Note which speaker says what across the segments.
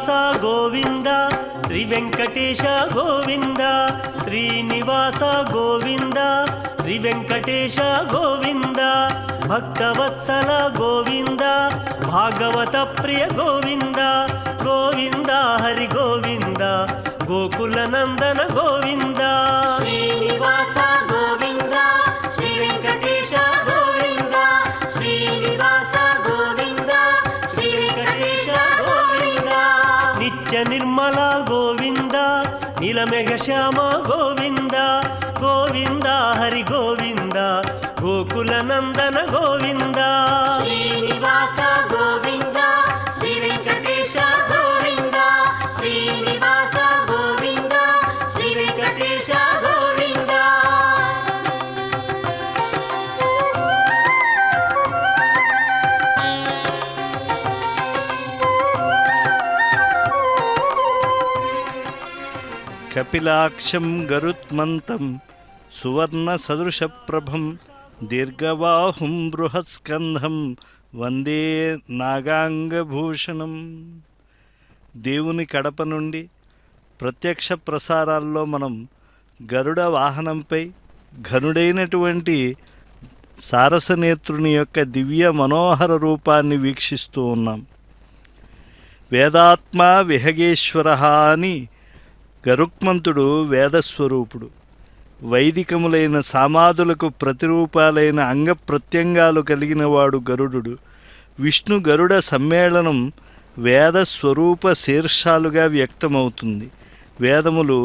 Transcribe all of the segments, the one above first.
Speaker 1: శ్రీనివాస గోవింద శ్రీ వెంకటేశ గోవింద శ్రీనివాస గోవింద శ్రీ వెంకటేశ గోవింద భక్తవత్సల గోవింద భాగవత ప్రియ గోవింద గోవింద హరి గోవింద గోకుల నందన గోవింద
Speaker 2: శ్రీనివాస గోవింద శ్రీ వెంకటేశ గోవింద శ్రీనివాస గోవింద శ్రీ వెంకటేశ గోవింద
Speaker 1: నిత్య నిర్మల గోవింద నీలమేఘ శ్యామ గోవింద గోవింద హరి గోవింద గోకుల నందన గోవింద
Speaker 2: శ్రీనివాస గోవింద శ్రీ వెంకటేశ గోవింద శ్రీనివాస గోవింద శ్రీ వెంకటేశ గోవింద
Speaker 3: కపిలాక్షం గరుత్మంతం సువర్ణ సదృశప్రభం దీర్ఘబాహుం బృహత్స్కంధం వందే నాగాంగభూషణం. దేవుని కడప నుండి ప్రత్యక్ష ప్రసారాల్లో మనం గరుడ వాహనంపై ఘనుడైనటువంటి సారసనేత్రుని యొక్క దివ్య మనోహర రూపాన్ని వీక్షిస్తూ ఉన్నాం. వేదాత్మ విహగేశ్వర అని గరుక్మంతుడు వేదస్వరూపుడు. వైదికములైన సామాదులకు ప్రతిరూపాలైన అంగప్రత్యంగాలు కలిగినవాడు గరుడు. విష్ణు గరుడ సమ్మేళనం వేదస్వరూప శీర్షాలుగా వ్యక్తమవుతుంది. వేదములు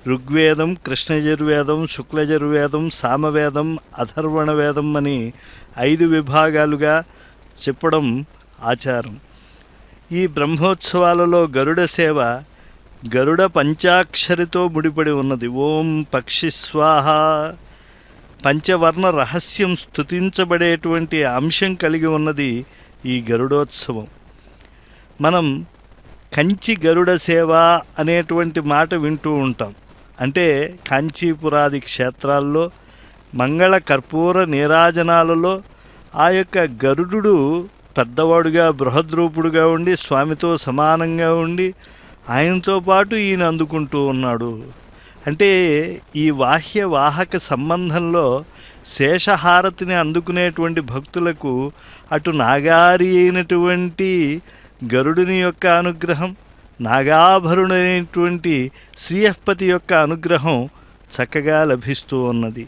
Speaker 3: ఋగ్వేదం, కృష్ణయజుర్వేదం, శుక్లయజుర్వేదం, సామవేదం, అథర్వణ వేదం అని 5 విభాగాలుగా చెప్పడం ఆచారం. ఈ బ్రహ్మోత్సవాలలో గరుడ సేవ గరుడ పంచాక్షరితో ముడిపడి ఉన్నది. ఓం పక్షి స్వాహ. పంచవర్ణ రహస్యం స్తుతించబడేటువంటి అంశం కలిగి ఉన్నది ఈ గరుడోత్సవం. మనం కంచి గరుడ సేవ అనేటువంటి మాట వింటూ ఉంటాం. అంటే కాంచీపురాది క్షేత్రాల్లో మంగళ కర్పూర నీరాజనాలలో ఆ యొక్క గరుడు పెద్దవాడుగా బృహద్రూపుడుగా ఉండి స్వామితో సమానంగా ఉండి ఆయనతో పాటు ఈయన అందుకుంటూ ఉన్నాడు. అంటే ఈ బాహ్య వాహక సంబంధంలో శేషహారతిని అందుకునేటువంటి భక్తులకు అటు నాగారి అయినటువంటి గరుడుని యొక్క అనుగ్రహం, నాగాభరుడైనటువంటి శ్రీయపతి యొక్క అనుగ్రహం చక్కగా లభిస్తూ ఉన్నది.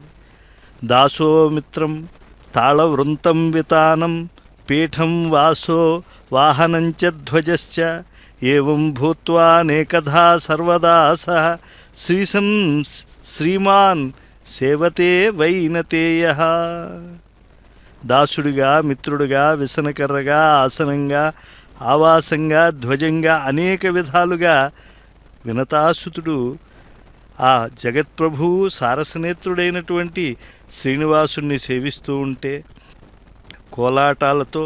Speaker 3: దాసోమిత్రం తాళవృంతం వితానం పీఠం వాసో వాహనంచ ధ్వజశ్చ ఏవం భూత్వా నేకధా సర్వదా సహ శ్రీమాన్ సేవతే వైనతేయ. దాసుడిగా, మిత్రుడుగా, విసనకర్రగా, ఆసనంగా, ఆవాసంగా, ధ్వజంగా అనేక విధాలుగా వినతాసుతుడు ఆ జగత్ప్రభువు సారసనేత్రుడైనటువంటి శ్రీనివాసుణ్ణి సేవిస్తూ ఉంటే కోలాటాలతో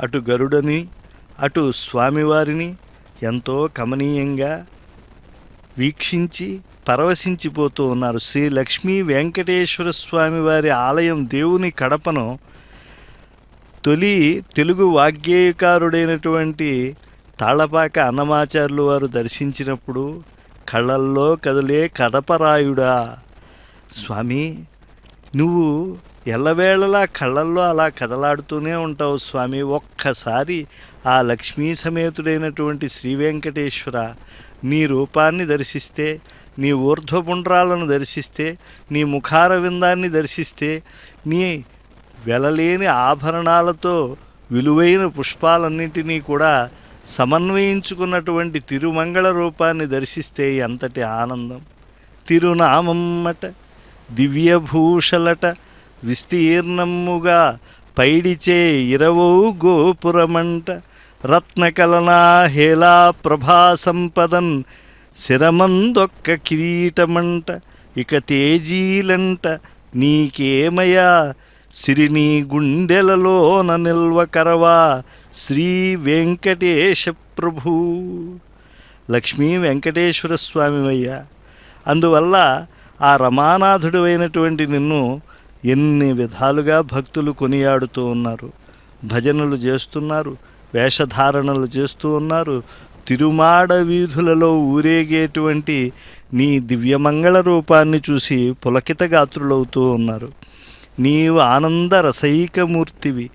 Speaker 3: అటు గరుడని అటు స్వామివారిని ఎంతో కమనీయంగా వీక్షించి పరవశించిపోతూ ఉన్నారు. శ్రీ లక్ష్మీ వెంకటేశ్వర స్వామి వారి ఆలయం దేవుని కడపను తొలి తెలుగు వాగ్గేయకారుడైనటువంటి తాళపాక అన్నమాచార్యులు వారు దర్శించినప్పుడు కళ్ళల్లో కదిలే కడపరాయుడా స్వామి, నువ్వు ఎల్లవేళలా కళ్ళల్లో అలా కదలాడుతూనే ఉంటావు స్వామి. ఒక్కసారి ఆ లక్ష్మీ సమేతుడైనటువంటి శ్రీ వెంకటేశ్వర నీ రూపాన్ని దర్శిస్తే, నీ ఊర్ధ్వపుండ్రాలను దర్శిస్తే, నీ ముఖారవిందాన్ని దర్శిస్తే, నీ వెలలేని ఆభరణాలతో విలువైన పుష్పాలన్నింటినీ కూడా సమన్వయించుకున్నటువంటి తిరుమంగళ రూపాన్ని దర్శిస్తే ఎంతటి ఆనందం. తిరునామమ్మట దివ్యభూషలట విస్తీర్ణముగా పైడిచే 20 గోపురమంట రత్నకలనా హేలా ప్రభా సంపదన్ శిరమందొక్క కిరీటమంట ఇక తేజీలంట నీకేమయా సిరిని గుండెలలోన నిల్వకరవా శ్రీ వెంకటేశ ప్రభు. లక్ష్మీ వెంకటేశ్వర స్వామివయ్యా. అందువల్ల ఆ రమానాథుడు అయినటువంటి నిన్ను ఎన్ని విధాలుగా భక్తులు కొనియాడుతూ ఉన్నారు. భజనలు చేస్తున్నారు, వేషధారణలు చేస్తూ ఉన్నారు, తిరుమాడ వీధులలో ఊరేగేటువంటి నీ దివ్యమంగళ రూపాన్ని చూసి పులకితగాత్రులవుతూ ఉన్నారు. నీవు ఆనంద రసైకమూర్తివి,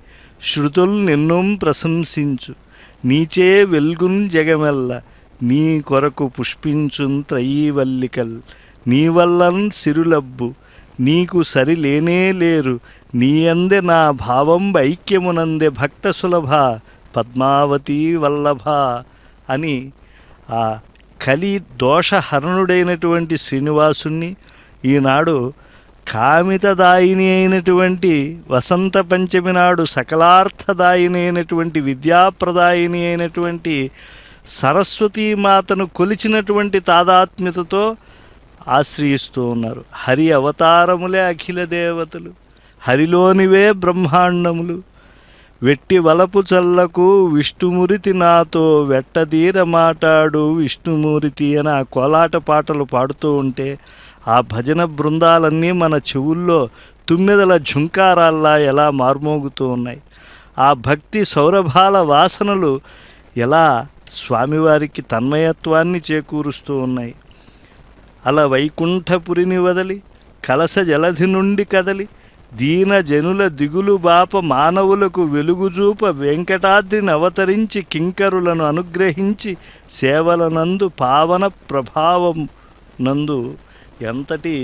Speaker 3: శృతుల్ నిన్నుం ప్రశంసించు, నీచే వెల్గున్ జగమెల్ల, నీ కొరకు పుష్పించున్ త్రయీవల్లికల్, నీ వల్లన్ సిరులబ్బు, నీకు సరిలేనే లేరు, నీ అందే నా భావం ఐక్యమునందే భక్త సులభ పద్మావతి వల్లభ అని ఆ కలి దోషహరణుడైనటువంటి శ్రీనివాసుణ్ణి ఈనాడు కామితదాయిని అయినటువంటి వసంత పంచమి నాడు సకలార్థదాయిని అయినటువంటి విద్యాప్రదాయిని అయినటువంటి సరస్వతీమాతను కొలిచినటువంటి తాదాత్మ్యతతో ఆశ్రయిస్తూ ఉన్నారు. హరి అవతారములే అఖిల దేవతలు, హరిలోనివే బ్రహ్మాండములు, వెట్టి వలపు చల్లకు విష్ణుమూరితి నాతో వెట్టదీర మాటాడు విష్ణుమూరితి అని ఆ కోలాట పాటలు పాడుతూ ఉంటే ఆ భజన బృందాలన్నీ మన చెవుల్లో తుమ్మెదల ఝుంకారాల్లా ఎలా మార్మోగుతూ ఉన్నాయి. ఆ భక్తి సౌరభాల వాసనలు ఎలా స్వామివారికి తన్మయత్వాన్ని చేకూరుస్తూ ఉన్నాయి. అలా వైకుంఠపురిని వదలి కలస జలధి నుండి కదలి దీన జనుల దిగులు బాప మానవులకు వెలుగుజూప వెంకటాద్రిని అవతరించి కింకరులను అనుగ్రహించి సేవలనందు పావన ప్రభావం నందు ఎంతటి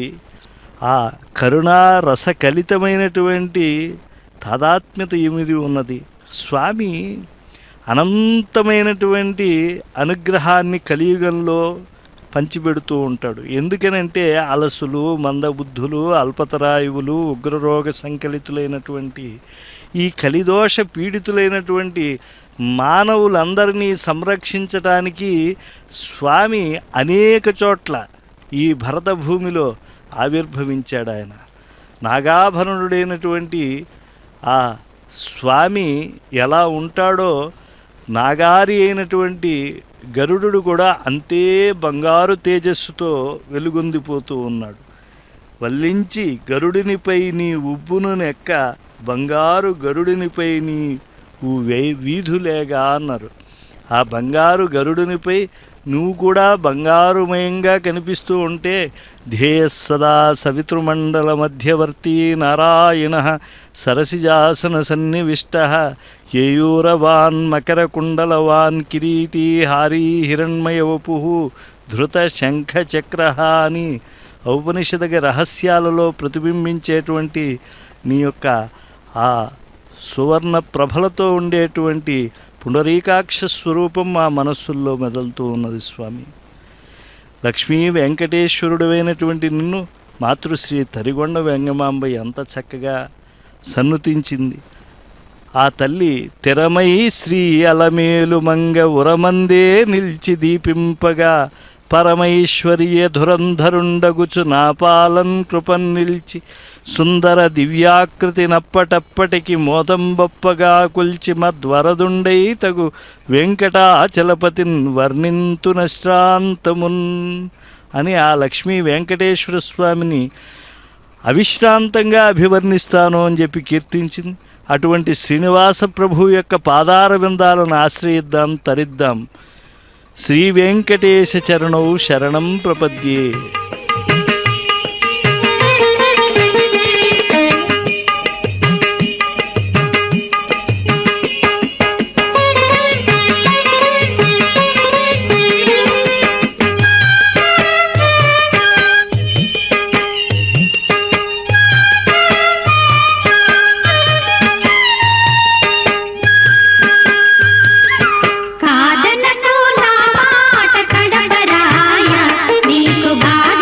Speaker 3: ఆ కరుణా రసకలితమైనటువంటి తాదాత్మ్యత ఏమిది ఉన్నది. స్వామి అనంతమైనటువంటి అనుగ్రహాన్ని కలియుగంలో పంచిపెడుతూ ఉంటాడు. ఎందుకనంటే అలసులు, మందబుద్ధులు, అల్పతరాయువులు, ఉగ్రరోగ సంకలితులైనటువంటి ఈ కలిదోష పీడితులైనటువంటి మానవులందరినీ సంరక్షించటానికి స్వామి అనేక చోట్ల ఈ భరత భూమిలో ఆవిర్భవించాడు. ఆయన నాగాభరణుడైనటువంటి ఆ స్వామి ఎలా ఉంటాడో నాగారి అయినటువంటి గరుడు కూడా అంతే బంగారు తేజస్సుతో వెలుగొందిపోతూ ఉన్నాడు. వల్లించి గరుడినిపై నీ ఉబ్బును నెక్క, బంగారు గరుడినిపై నీ వీధులేగా అన్నారు. ఆ బంగారు గరుడునిపై నువ్వు కూడా బంగారుమయంగా కనిపిస్తూ ఉంటే ధ్యేయ సదా సవితృమండల మధ్యవర్తి నారాయణ సరసిజాసన సన్నివిష్ట కేయూరవాన్ మకరకుండలవాన్ కిరీటీ హారీ హిరణ్మయవపు ధృత శంఖ చక్ర అని ఔపనిషదగ రహస్యాలలో ప్రతిబింబించేటువంటి నీ యొక్క ఆ సువర్ణ ప్రభలతో ఉండేటువంటి పుండరీకాక్ష స్వరూపం మా మనస్సుల్లో మెదలుతూ ఉన్నది. స్వామి లక్ష్మీ వెంకటేశ్వరుడైనటువంటి నిన్ను మాతృశ్రీ తరిగొండ వెంగమాంబ ఎంత చక్కగా సన్నుతించింది. ఆ తల్లి తెరమై శ్రీ అలమేలు మంగ ఉరమందే నిల్చి దీపింపగా పరమైశ్వర్య ధురంధరుండగుచు నాపాలన్ కృపన్ నిల్చి సుందర దివ్యాకృతి నప్పటప్పటికి మోదంబొప్పగా కొల్చి మద్వరదుండై తగు వెంకటాచలపతిన్ వర్ణింతునశ్రాంతమున్ అని ఆ లక్ష్మీ వెంకటేశ్వర స్వామిని అవిశ్రాంతంగా అభివర్ణిస్తాను అని చెప్పి కీర్తించింది. అటువంటి శ్రీనివాస ప్రభు యొక్క పాదార విందాలను ఆశ్రయిద్దాం, తరిద్దాం. శ్రీ వెంకటేశ చరణౌ శరణం ప్రపద్యే.
Speaker 2: కాదనకు నా మాట కడబరాయ, నీకు బాధ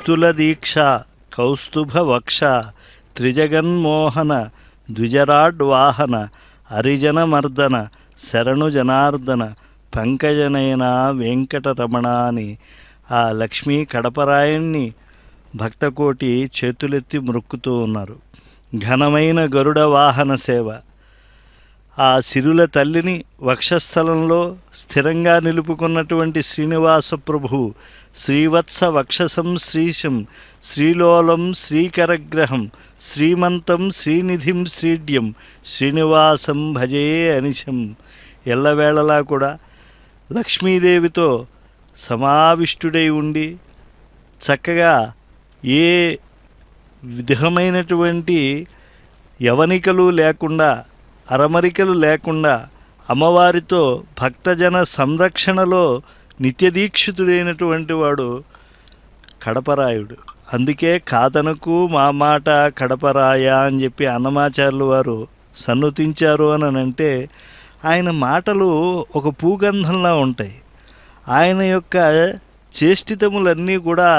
Speaker 3: స్థుల దీక్ష కౌస్తుభ వక్ష త్రిజగన్మోహన ద్విజరాడ్వాహన హరిజనమర్దన శరణు జనార్దన పంకజనయన వెంకటరమణ అని ఆ లక్ష్మీ కడపరాయణ్ణి భక్తకోటి చేతులెత్తి మొక్కుతూ ఉన్నారు. ఘనమైన గరుడ వాహన సేవ. ఆ సిరుల తల్లిని వక్షస్థలంలో స్థిరంగా నిలుపుకున్నటువంటి శ్రీనివాస ప్రభువు శ్రీవత్స వక్షసం శ్రీశం శ్రీలోలం శ్రీకరగ్రహం శ్రీమంతం శ్రీనిధిం శ్రీడ్యం శ్రీనివాసం భజే అనిశం. ఎల్లవేళలా కూడా లక్ష్మీదేవితో సమావిష్టుడై ఉండి చక్కగా ఏ విధమైనటువంటి యవనికలు లేకుండా అరమరికలు లేకుండా అమ్మవారితో భక్తజన సంరక్షణలో నిత్యదీక్షితుడైనటువంటి వాడు కడపరాయుడు. అందుకే కాదనకు మా మాట కడపరాయ అని చెప్పి అన్నమాచార్యులు వారు సన్నుతించారు అని అంటే ఆయన మాటలు ఒక పూగంధంలా ఉంటాయి. ఆయన యొక్క చేష్టితములన్నీ కూడా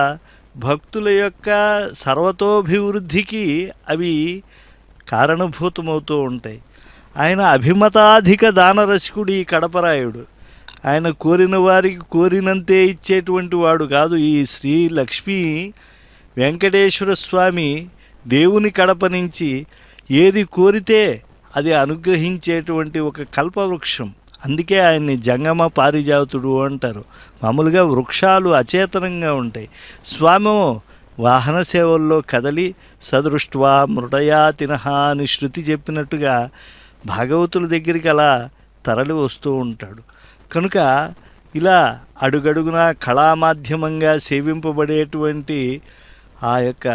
Speaker 3: భక్తుల యొక్క సర్వతోభివృద్ధికి అవి కారణభూతమవుతూ ఉంటాయి. ఆయన అభిమతాధిక దానరసికుడు ఈ కడపరాయుడు. ఆయన కోరిన వారికి కోరినంతే ఇచ్చేటువంటి వాడు కాదు. ఈ శ్రీ లక్ష్మీ వెంకటేశ్వర స్వామి దేవుని కడప నుంచి ఏది కోరితే అది అనుగ్రహించేటువంటి ఒక కల్పవృక్షం. అందుకే ఆయన్ని జంగమ పారిజాతుడు అంటారు. మామూలుగా వృక్షాలు అచేతనంగా ఉంటాయి. స్వామి వాహన సేవల్లో కదలి సదృష్ట్వా మృడయాతినహ అని శృతి చెప్పినట్టుగా భాగవతుల దగ్గరికి అలా తరలి వస్తూ ఉంటాడు. కనుక ఇలా అడుగడుగునా కళామాధ్యమంగా సేవింపబడేటువంటి ఆ యొక్క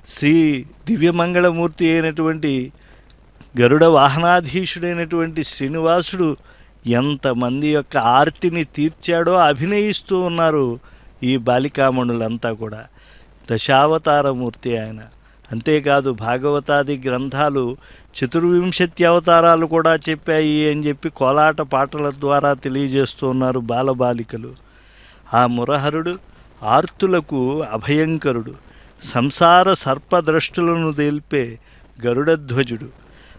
Speaker 3: శ్రీ దివ్యమంగళమూర్తి అయినటువంటి గరుడ వాహనాధీశుడైనటువంటి శ్రీనివాసుడు ఎంతమంది యొక్క ఆర్తిని తీర్చాడో అభినయిస్తూ ఉన్నారు ఈ బాలికామణులంతా కూడా. దశావతారమూర్తి ఆయన. అంతేకాదు భాగవతాది గ్రంథాలు 24 అవతారాలు కూడా చెప్పాయి అని చెప్పి కోలాట పాటల ద్వారా తెలియజేస్తూ ఉన్నారు బాలబాలికలు. ఆ మురహరుడు ఆర్తులకు అభయంకరుడు, సంసార సర్పద్రష్టులను దేల్పే గరుడధ్వజుడు,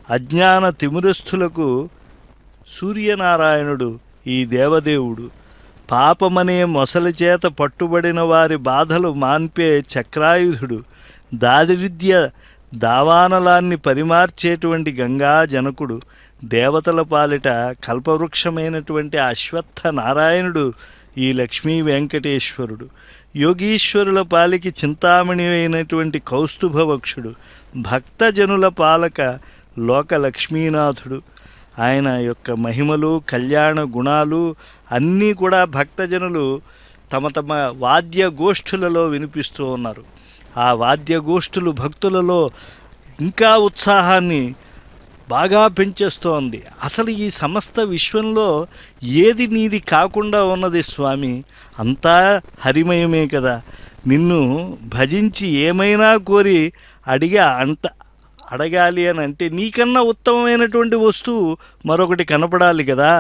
Speaker 3: అజ్ఞాన తిమిరస్థులకు సూర్యనారాయణుడు ఈ దేవదేవుడు, పాపమనే మొసలి చేత పట్టుబడిన వారి బాధలు మాన్పే చక్రాయుధుడు, దాదివిద్య దావానలాన్ని పరిమార్చేటువంటి గంగా జనకుడు, దేవతల పాలిట కల్పవృక్షమైనటువంటి అశ్వత్థ నారాయణుడు ఈ లక్ష్మీ వెంకటేశ్వరుడు, యోగీశ్వరుల పాలికి చింతామణి అయినటువంటి కౌస్తుభవక్షుడు, భక్తజనుల పాలక లోక లక్ష్మీనాథుడు. ఆయన యొక్క మహిమలు కళ్యాణ గుణాలు అన్నీ కూడా భక్తజనులు తమ తమ వాద్య గోష్ఠులలో వినిపిస్తూ ఉన్నారు. ఆ వాద్య గోష్ఠులు భక్తులలో ఇంకా ఉత్సాహాన్ని బాగా పెంచేస్తోంది. అసలు ఈ సమస్త విశ్వంలో ఏది నీది కాకుండా ఉన్నది స్వామి? అంతా హరిమయమే కదా. నిన్ను భజించి ఏమైనా కోరి అడగాలి అని అంటే నీకన్నా ఉత్తమమైనటువంటి వస్తువు మరొకటి కనపడాలి కదా.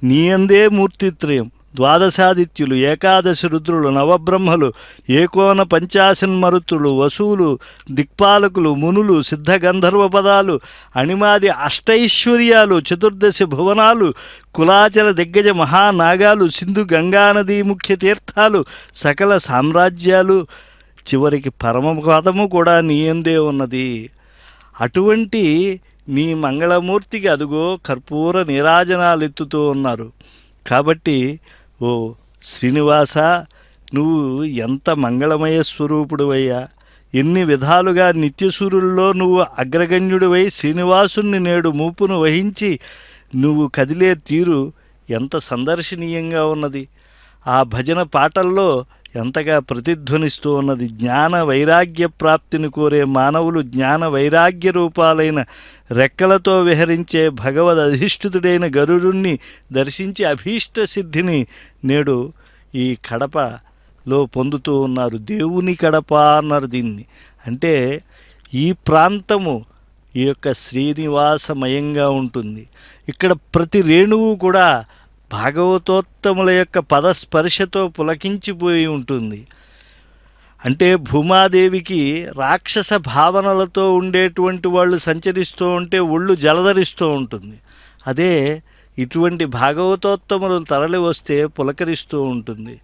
Speaker 3: నీ అందే మూర్తిత్రయం, ద్వాదశాదిత్యులు, ఏకాదశి రుద్రులు, నవబ్రహ్మలు, ఏకోన పంచాశన్మరుతులు, వసువులు, దిక్పాలకులు, మునులు, సిద్ధ గంధర్వ పదాలు, అణిమాది అష్టైశ్వర్యాలు, 14 భువనాలు, కులాచల దిగ్గజ మహానాగాలు, సింధు గంగానదీ ముఖ్య తీర్థాలు, సకల సామ్రాజ్యాలు, చివరికి పరమపదము కూడా నీ యందే ఉన్నది. అటువంటి నీ మంగళమూర్తికి అదుగో కర్పూర నీరాజనాలు ఎత్తుతూ ఉన్నారు. కాబట్టి ఓ శ్రీనివాస, నువ్వు ఎంత మంగళమయ స్వరూపుడువయ్యా! ఎన్ని విధాలుగా నిత్యసూరుల్లో నువ్వు అగ్రగణ్యుడివై శ్రీనివాసుని నేడు మూపును వహించి నువ్వు కదిలే తీరు ఎంత సందర్శనీయంగా ఉన్నది. ఆ భజన పాటల్లో ఎంతగా ప్రతిధ్వనిస్తూ ఉన్నది. జ్ఞాన వైరాగ్య ప్రాప్తిని కోరే మానవులు జ్ఞాన వైరాగ్య రూపాలైన రెక్కలతో విహరించే భగవద్ అధిష్ఠితుడైన గరుడుణ్ణి దర్శించి అభీష్ట సిద్ధిని నేడు ఈ కడపలో పొందుతూ ఉన్నారు. దేవుని కడప అన్నారు దీన్ని. అంటే ఈ ప్రాంతము ఈ యొక్క శ్రీనివాసమయంగా ఉంటుంది. ఇక్కడ ప్రతి రేణువు కూడా భాగవతోత్తముల యొక్క పదస్పర్శతో పులకించిపోయి ఉంటుంది. అంటే భూమాదేవికి రాక్షస భావనలతో ఉండేటువంటి వాళ్ళు సంచరిస్తూ ఉంటే ఒళ్ళు జలధరిస్తూ ఉంటుంది. అదే ఇటువంటి భాగవతోత్తములు తరలి వస్తే పులకరిస్తూ ఉంటుంది.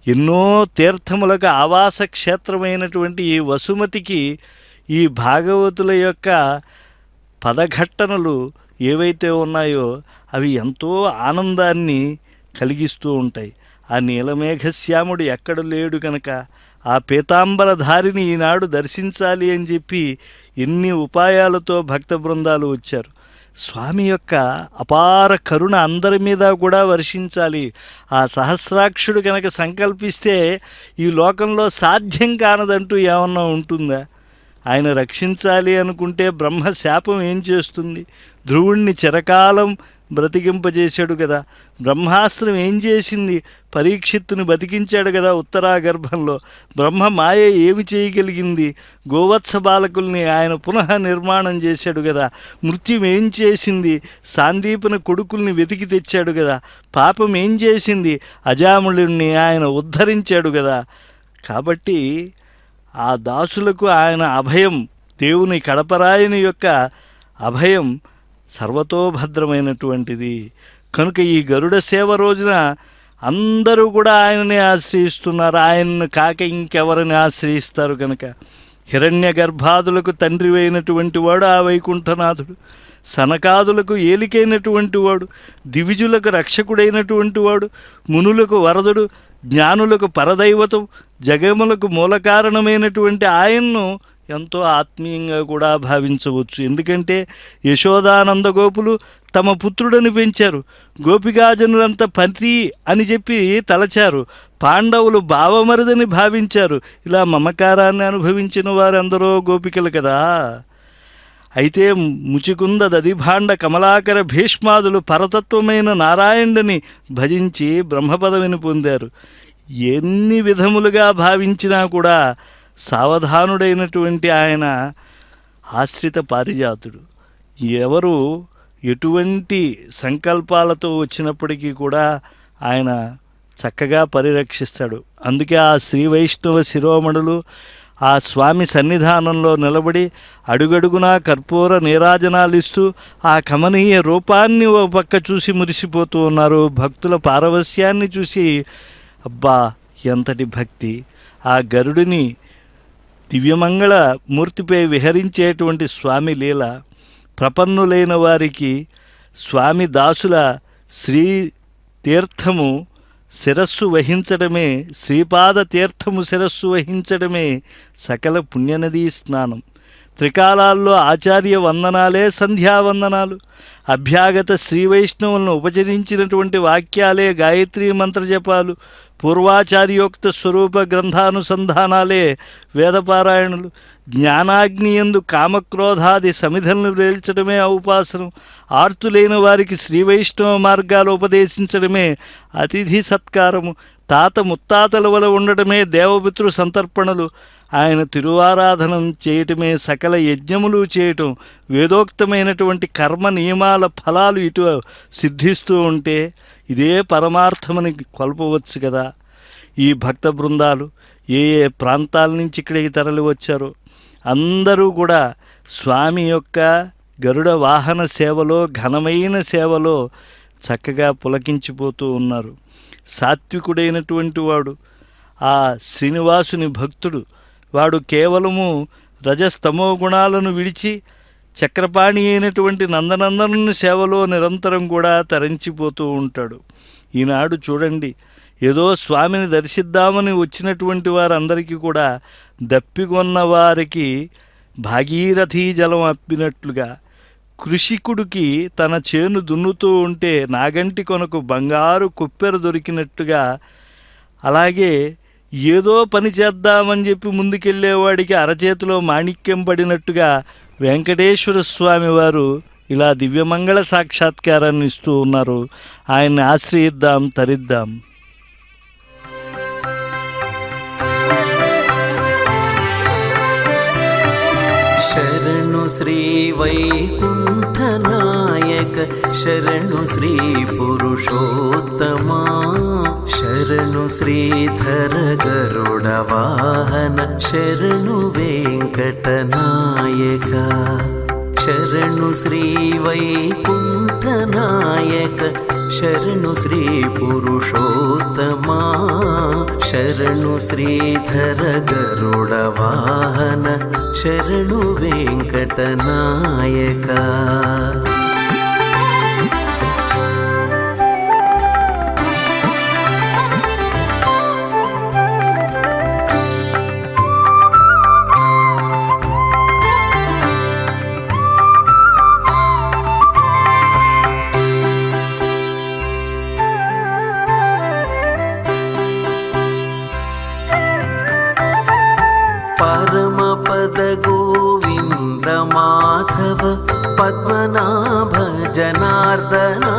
Speaker 3: ఎన్నో తీర్థములకు ఆవాస క్షేత్రమైనటువంటి ఈ వసుమతికి ఈ భాగవతుల యొక్క పదఘట్టనలు ఏవైతే ఉన్నాయో అవి ఎంతో ఆనందాన్ని కలిగిస్తూ ఉంటాయి. ఆ నీలమేఘశ్యాముడు ఎక్కడ లేడు కనుక ఆ పీతాంబరధారిని ఈనాడు దర్శించాలి అని చెప్పి ఎన్ని ఉపాయాలతో భక్త బృందాలు వచ్చారు. స్వామి యొక్క అపార కరుణ అందరి మీద కూడా వర్షించాలి. ఆ సహస్రాక్షుడు కనుక సంకల్పిస్తే ఈ లోకంలో సాధ్యం కానదంటూ ఏమన్నా ఉంటుందా? ఆయన రక్షించాలి అనుకుంటే బ్రహ్మ శాపం ఏం చేస్తుంది? ధ్రువుణ్ణి చిరకాలం బ్రతికింపజేశాడు కదా. బ్రహ్మాస్త్రం ఏం చేసింది? పరీక్షిత్తుని బతికించాడు కదా ఉత్తరాగర్భంలో. బ్రహ్మ మాయ ఏమి చేయగలిగింది? గోవత్స బాలకుల్ని ఆయన పునః నిర్మాణం చేశాడు కదా. మృత్యుం ఏం చేసింది? సాందీపన కొడుకుల్ని వెతికి తెచ్చాడు కదా. పాపం ఏం చేసింది? అజాముళుణ్ణి ఆయన ఉద్ధరించాడు కదా. కాబట్టి ఆ దాసులకు ఆయన అభయం, దేవుని కడపరాయని యొక్క అభయం సర్వతోభద్రమైనటువంటిది. కనుక ఈ గరుడ సేవ రోజున అందరూ కూడా ఆయనని ఆశ్రయిస్తున్నారు. ఆయన్ను కాక ఇంకెవరిని ఆశ్రయిస్తారు? కనుక హిరణ్య గర్భాదులకు తండ్రి అయినటువంటి వాడు ఆ వైకుంఠనాథుడు, సనకాదులకు ఏలికైనటువంటి వాడు, దివిజులకు రక్షకుడైనటువంటి వాడు, మునులకు వరదుడు, జ్ఞానులకు పరదైవతం, జగములకు మూల కారణమైనటువంటి ఆయన్ను ఎంతో ఆత్మీయంగా కూడా భావించవచ్చు. ఎందుకంటే యశోదానంద గోపులు తమ పుత్రుడని పెంచారు. గోపికాజనులంతా పతి అని చెప్పి తలచారు. పాండవులు బావమరిదని భావించారు. ఇలా మమకారాన్ని అనుభవించిన వారెందరో గోపికలు కదా. అయితే ముచికుంద దదిభాండ కమలాకర భీష్మాదులు పరతత్వమైన నారాయణుని భజించి బ్రహ్మపదవిని పొందారు. ఎన్ని విధములుగా భావించినా కూడా సావధానుడైనటువంటి ఆయన ఆశ్రిత పారిజాతుడు. ఎవరు ఎటువంటి సంకల్పాలతో వచ్చినప్పటికీ కూడా ఆయన చక్కగా పరిరక్షిస్తాడు. అందుకే ఆ శ్రీ వైష్ణవ శిరోమణులు ఆ స్వామి సన్నిధానంలో నిలబడి అడుగడుగునా కర్పూర నీరాజనాలు ఇస్తూ ఆ కమనీయ రూపాన్ని ఓ పక్క చూసి మురిసిపోతూ ఉన్నారు. భక్తుల పారవస్యాన్ని చూసి అబ్బా ఎంతటి భక్తి! ఆ గరుడిని దివ్యమంగళ మూర్తిపై విహరించేటువంటి స్వామి లీల ప్రపన్నులైన వారికి స్వామి దాసుల శ్రీ తీర్థము శిరస్సు వహించడమే, శ్రీపాద తీర్థము శిరస్సు వహించడమే సకల పుణ్యనదీ స్నానం. త్రికాలాల్లో ఆచార్య వందనాలే సంధ్యావందనాలు. అభ్యాగత శ్రీ వైష్ణవులను ఉపచరించినటువంటి వాక్యాలే గాయత్రీ మంత్రజపాలు. పూర్వాచార్యోక్త స్వరూప గ్రంథానుసంధానాలే వేదపారాయణులు. జ్ఞానాగ్నియందు కామక్రోధాది సమిధలను వేల్చడమే ఔపాసనం. ఆర్తులైన వారికి శ్రీ వైష్ణవ మార్గాలు ఉపదేశించడమే అతిథి సత్కారము. తాత ముత్తాతల వల ఉండటమే దేవపితృ సంతర్పణలు. ఆయన తిరువారాధనం చేయటమే సకల యజ్ఞములు చేయటం. వేదోక్తమైనటువంటి కర్మ నియమాల ఫలాలు ఇటు సిద్ధిస్తూ ఉంటే ఇదే పరమార్థమని కొల్పవచ్చు కదా. ఈ భక్త బృందాలు ఏ ఏ ప్రాంతాల నుంచి ఇక్కడికి తరలి వచ్చారో అందరూ కూడా స్వామి యొక్క గరుడ వాహన సేవలో, ఘనమైన సేవలో చక్కగా పులకించిపోతూ ఉన్నారు. సాత్వికుడైనటువంటి వాడు ఆ శ్రీనివాసుని భక్తుడు. వాడు కేవలము రజస్తమో గుణాలను విడిచి చక్రపాణి అయినటువంటి నందనందనుని సేవలో నిరంతరం కూడా తరించిపోతూ ఉంటాడు. ఈనాడు చూడండి, ఏదో స్వామిని దర్శిద్దామని వచ్చినటువంటి వారందరికీ కూడా దప్పికొన్న వారికి భాగీరథీ జలం అప్పినట్లుగా, కృషికుడికి తన చేను దున్నుతూ ఉంటే నాగంటి కొనకు బంగారు కుప్పెర దొరికినట్టుగా, అలాగే ఏదో పని చేద్దామని చెప్పి ముందుకెళ్ళేవాడికి అరచేతిలో మాణిక్యం పడినట్టుగా వెంకటేశ్వర స్వామి వారు ఇలా దివ్యమంగళ సాక్షాత్కారాన్ని ఇస్తూ ఉన్నారు. ఆయన్ని ఆశ్రయిద్దాం, తరిద్దాం.
Speaker 4: శరణు శ్రీ వైకుంఠనాథ नायक शरणु श्री पुरुषोत्तमा शरणु श्रीधर गरुड वाहन शरणु वेंकटनायका शरणु श्री वैकुंठ नायक शरणु श्री पुरुषोत्तमा शरणु श्रीधर गरुड वाहन शरणु वेंकटनायका परमपद गोविंद माधव पद्मनाभ जनार्दना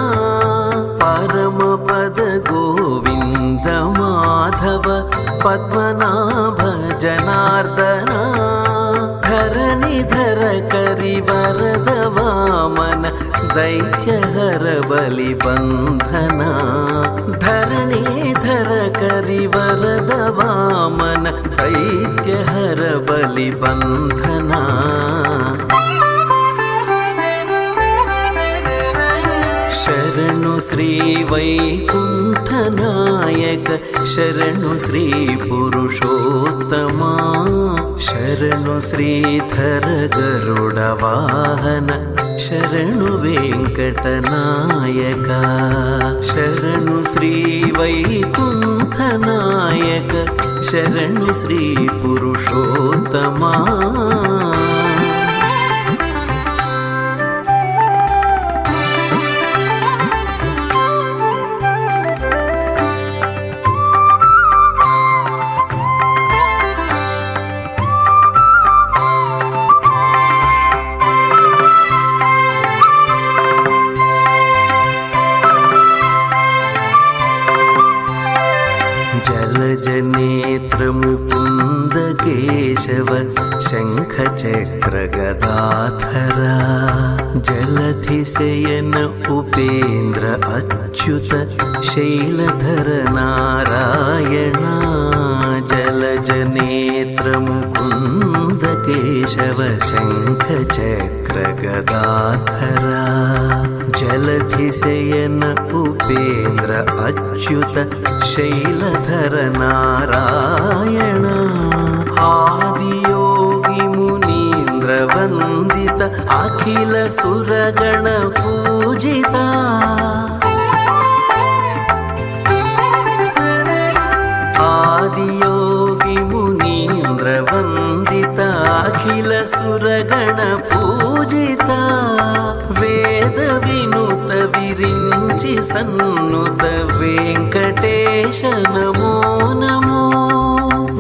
Speaker 4: परमपद गोविंद माधव पद्मनाभ जनार्दना धरणिधर करिवरद वामन दैत्यहर बलिबन्धना धरणीधर करिवरद वामन दैत्यहर बलिबन्धना शरणु श्री वैकुंठ नायक शरणु श्री पुरुषोत्तमा शरणु श्रीधर गरुड वाहन शरणु वेंकटनायका शरणु श्री वैकुंठ नायक शरणु श्री पुरुषोत्तमा जलजनेत्र मुकुंद केशव शंख चक्र गदाधरा जलधिशयन उपेन्द्र अच्युत शैलधर नारायणा जलजनेत्र मुकुंद केशव शंख चक्र गदाधरा जलधिशयन उपेन्द्र अच्युत शैलधर नारायण आदियोगी मुनीन्द्र वंदित अखिल सुरगण पूजिता आदियोगी मुनीन्द्र वंदित अखिल सुरगण पूजिता वेद विनुत विरिंचि सन्नुत वेंकटेश नमो नमो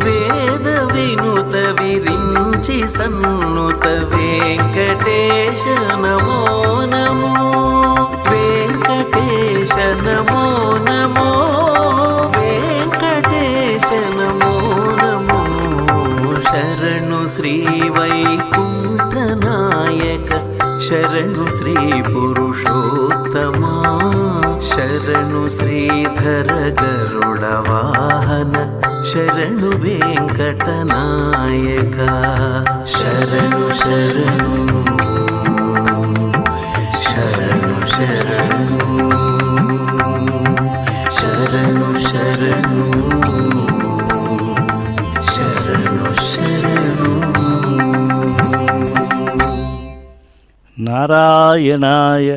Speaker 4: वेद विनुत विरिंचि सन्नुत वेंकटेश नमो नमो वेंकटेश नमो नमो वेंकटेश नमो नमो शरणु श्री वैकुंठ नायक शरणु श्री पुरुषोत्तमा शरणु श्रीधर गरुड वाहन शरणु वेंकटनायका शरणु शरणु शरणु शरणु शरणु शरणु शरणु शरणु
Speaker 3: नारायणाय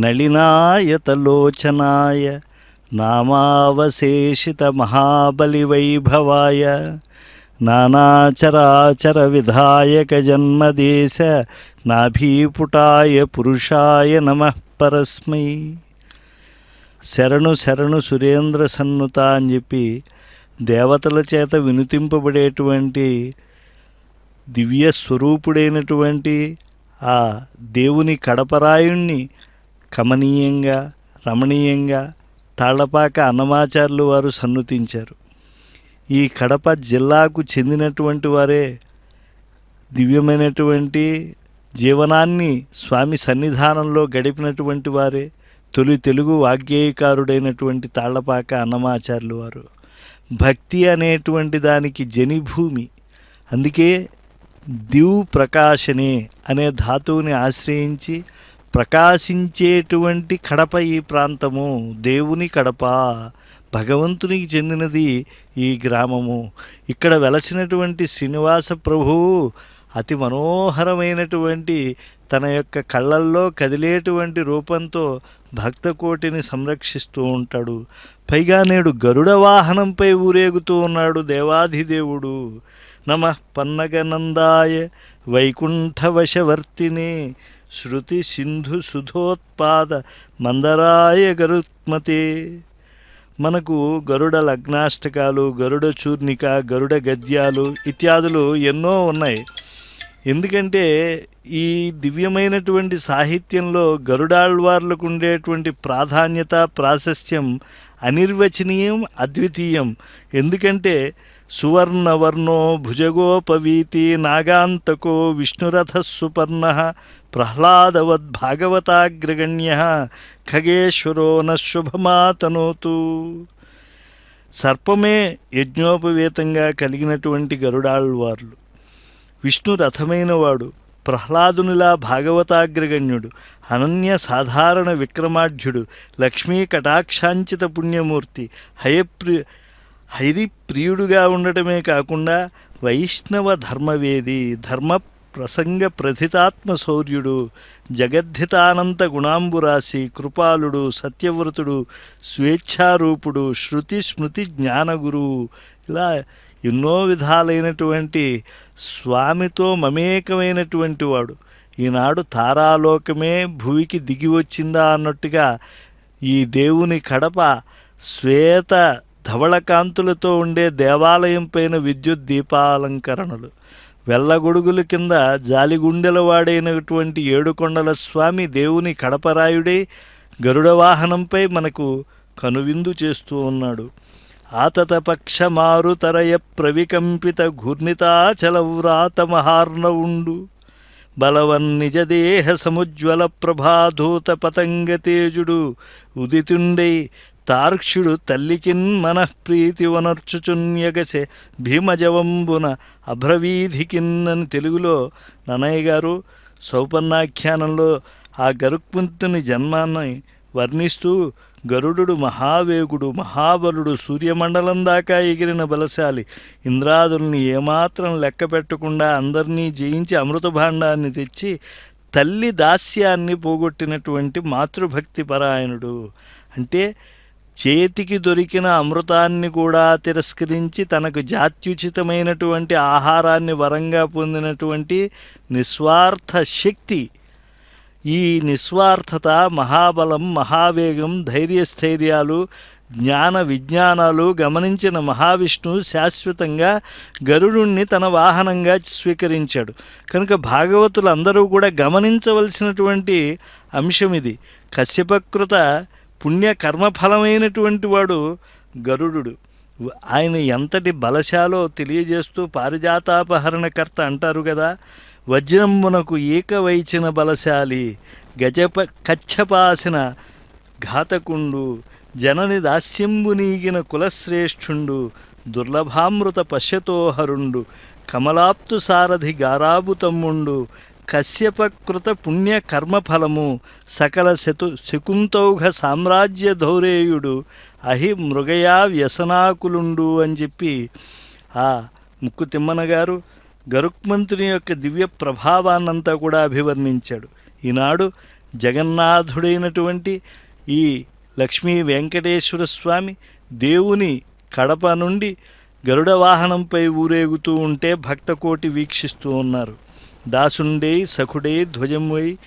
Speaker 3: नलिनायतलोचनाय नामावशेषितमहाबलिवैभवाय नानाचराचरविधायकजन्मदेश नाभीपुटाय पुरुषाय नमः परस्मै శరణు శరణు సురేంద్ర సన్నుత అని చెప్పి దేవతల చేత వినుతింపబడేటువంటి దివ్య స్వరూపుడైనటువంటి ఆ దేవుని కడపరాయుణ్ణి కమనీయంగా రమణీయంగా తాళ్లపాక అన్నమాచార్యులు వారు సన్నుతించారు. ఈ కడప జిల్లాకు చెందినటువంటి వారే దివ్యమైనటువంటి జీవనాన్ని స్వామి సన్నిధానంలో గడిపినటువంటి వారే తొలి తెలుగు వాగ్గేయకారుడైనటువంటి తాళ్లపాక అన్నమాచార్యులు వారు. భక్తి అనేటువంటి దానికి జనిభూమి. అందుకే దివ్ ప్రకాశనే అనే ధాతువుని ఆశ్రయించి ప్రకాశించేటువంటి కడప ఈ ప్రాంతము, దేవుని కడప, భగవంతునికి చెందినది ఈ గ్రామము. ఇక్కడ వెలసినటువంటి శ్రీనివాస ప్రభువు అతి మనోహరమైనటువంటి తన యొక్క కళ్ళల్లో కదిలేటువంటి రూపంతో భక్తకోటిని సంరక్షిస్తూ ఉంటాడు. పైగా నేడు గరుడ వాహనంపై ఊరేగుతూ ఉన్నాడు దేవాధిదేవుడు. నమః పన్నగనందాయ వైకుంఠవశవర్తినే శృతి సింధు సుధోత్పాద మందరాయ గరుత్మతే. మనకు గరుడ లగ్నాష్టకాలు, గరుడ చూర్ణిక, గరుడ గద్యాలు ఇత్యాదులు ఎన్నో ఉన్నాయి. ఎందుకంటే ఈ దివ్యమైనటువంటి సాహిత్యంలో గరుడాళ్వార్లకు ఉండేటువంటి ప్రాధాన్యత, ప్రాశస్త్యం అనిర్వచనీయం, అద్వితీయం. ఎందుకంటే సువర్ణవర్ణో భుజగోపవీతి నాగాంతకో విష్ణురథ సుపర్ణ ప్రహ్లాదవద్భాగవతాగ్రగణ్య ఖగేశ్వరో నశుభమాతనోతు. సర్పమే యజ్ఞోపవేతంగా కలిగినటువంటి గరుడాళ్వార్లు. విష్ణు రథమైనవాడు, ప్రహ్లాదునిలా భాగవతాగ్రగణ్యుడు, అనన్య సాధారణ విక్రమాఢ్యుడు, లక్ష్మీ కటాక్షాంచిత పుణ్యమూర్తి, హరిప్రియుడుగా ఉండటమే కాకుండా వైష్ణవ ధర్మవేది, ధర్మ ప్రసంగ ప్రథితాత్మ శౌర్యుడు, జగద్ధితానంత గుణాంబురాశి, కృపాలుడు, సత్యవ్రతుడు, స్వేచ్ఛారూపుడు, శృతి స్మృతి జ్ఞానగురువు, ఇలా ఎన్నో విధాలైనటువంటి స్వామితో మమేకమైనటువంటి వాడు. ఈనాడు తారాలోకమే భూమికి దిగి వచ్చిందా అన్నట్టుగా ఈ దేవుని కడప శ్వేత ధవళకాంతులతో ఉండే దేవాలయం పైన విద్యుత్ దీపాలంకరణలు, వెల్లగొడుగుల కింద జాలిగుండెలవాడైనటువంటి ఏడుకొండల స్వామి దేవుని కడపరాయుడై గరుడ వాహనంపై మనకు కనువిందు చేస్తూ ఉన్నాడు. ఆతతపక్షమారుతరయ ప్రవికంపిత ఘూర్ణితాచలవ్రాత మహార్ణవుండు బలవన్నిజదేహ సముజ్వల ప్రభాధూత పతంగ తేజుడు ఉదితుండై తార్క్ష్యుడు తల్లికిన్ మనఃప్రీతి వనర్చుచున్యగసె భీమజవంబున అభ్రవీధికిన్ అని తెలుగులో నన్నయ్య గారు సౌపన్నాఖ్యానంలో ఆ గరుక్మంతుని జన్మాన్ని వర్ణిస్తూ, గరుడు మహావేగుడు, మహాబలుడు, సూర్యమండలం దాకా ఎగిరిన బలశాలి, ఇంద్రాదుల్ని ఏమాత్రం లెక్క పెట్టకుండా అందరినీ జయించి అమృత భాండాన్ని తెచ్చి తల్లి దాస్యాన్ని పోగొట్టినటువంటి మాతృభక్తి పరాయణుడు. అంటే చేతికి దొరికిన అమృతాన్ని కూడా తిరస్కరించి తనకు జాత్యుచితమైనటువంటి ఆహారాన్ని వరంగా పొందినటువంటి నిస్వార్థ శక్తి. ఈ నిస్వార్థత, మహాబలం, మహావేగం, ధైర్యస్థైర్యాలు, జ్ఞాన విజ్ఞానాలు గమనించిన మహావిష్ణువు శాశ్వతంగా గరుడుణ్ణి తన వాహనంగా స్వీకరించాడు. కనుక భాగవతులందరూ కూడా గమనించవలసినటువంటి అంశం ఇది. కశ్యపకృత పుణ్య కర్మఫలమైనటువంటి వాడు గరుడు. ఆయన ఎంతటి బలశాలో తెలియజేస్తూ పారిజాతాపహరణకర్త అంటారు కదా, వజ్రంబునకు ఏకవైచిన బలశాలి, కచ్చపాసిన ఘాతకుండు, జనని దాస్యంబునీగిన కులశ్రేష్ఠుండు, దుర్లభామృత పశ్యతోహరుండు, కమలాప్తు సారథి గారాబు తమ్ముండు, కశ్యపకృత పుణ్య కర్మఫలము, సకల శకుంతౌఘ సామ్రాజ్య ధౌరేయుడు, అహి మృగయా వ్యసనాకులుండు అని చెప్పి ఆ ముక్కు తిమ్మన గారు గరుక్మంతుని యొక్క దివ్య ప్రభావాన్నంతా కూడా అభివర్ణించాడు. ఈనాడు జగన్నాథుడైనటువంటి ఈ లక్ష్మీ వెంకటేశ్వర స్వామి దేవుని కడప నుండి గరుడ వాహనంపై ఊరేగుతూ ఉంటే భక్తకోటి వీక్షిస్తూ ఉన్నారు. దాసుండై సఖుడై ధ్వజమై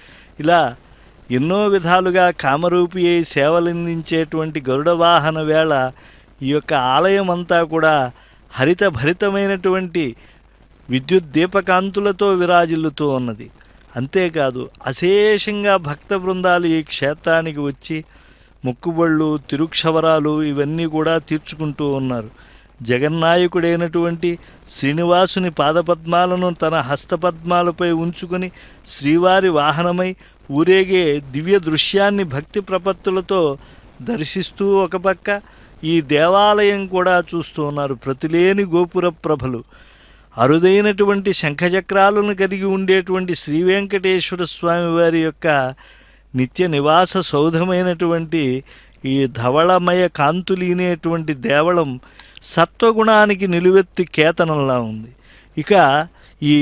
Speaker 3: ఇలా ఎన్నో విధాలుగా కామరూపి అయి సేవలందించేటువంటి గరుడ వాహన వేళ ఈ యొక్క ఆలయం అంతా కూడా హరిత భరితమైనటువంటి విద్యుత్ దీపకాంతులతో విరాజిల్లుతూ ఉన్నది. అంతేకాదు అశేషంగా భక్త బృందాలు ఈ క్షేత్రానికి వచ్చి మొక్కుబళ్ళు, తిరుక్షవరాలు ఇవన్నీ కూడా తీర్చుకుంటూ ఉన్నారు. జగన్నాయకుడైనటువంటి శ్రీనివాసుని పాదపద్మాలను తన హస్తపద్మాలపై ఉంచుకొని శ్రీవారి వాహనమై ఊరేగే దివ్య దృశ్యాన్ని భక్తి ప్రపత్తులతో దర్శిస్తూ ఒక పక్క ఈ దేవాలయం కూడా చూస్తూ ఉన్నారు. ప్రతిలేని గోపుర ప్రభలు, అరుదైనటువంటి శంఖచక్రాలను కలిగి ఉండేటువంటి శ్రీ వెంకటేశ్వర స్వామి వారి యొక్క నిత్య నివాస సౌధమైనటువంటి ఈ ధవళమయ కాంతులీనేటువంటి దేవళం సత్వగుణానికి నిలువెత్తి కేతనంలా ఉంది. ఇక ఈ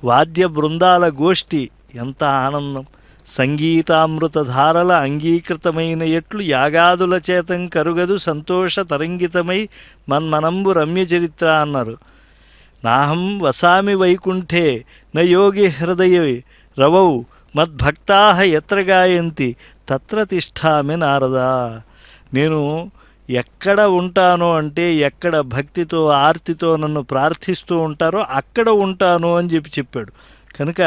Speaker 3: వాద్య బృందాల గోష్ఠి ఎంత ఆనందం! సంగీతామృత ధారల అంగీకృతమైన ఎట్లు యాగాదుల చేతం కరుగదు సంతోష తరంగితమై మన్మనంబు రమ్య చరిత్ర అన్నారు. నాహం వసామి వైకుంఠే నయోగి హృదయ రవౌ మద్భక్తా ఎత్ర గాయంతి తత్ర తిష్టామి నారదా. నేను ఎక్కడ ఉంటానో అంటే ఎక్కడ భక్తితో ఆర్తితో నన్ను ప్రార్థిస్తూ ఉంటారో అక్కడ ఉంటాను అని చెప్పాడు. కనుక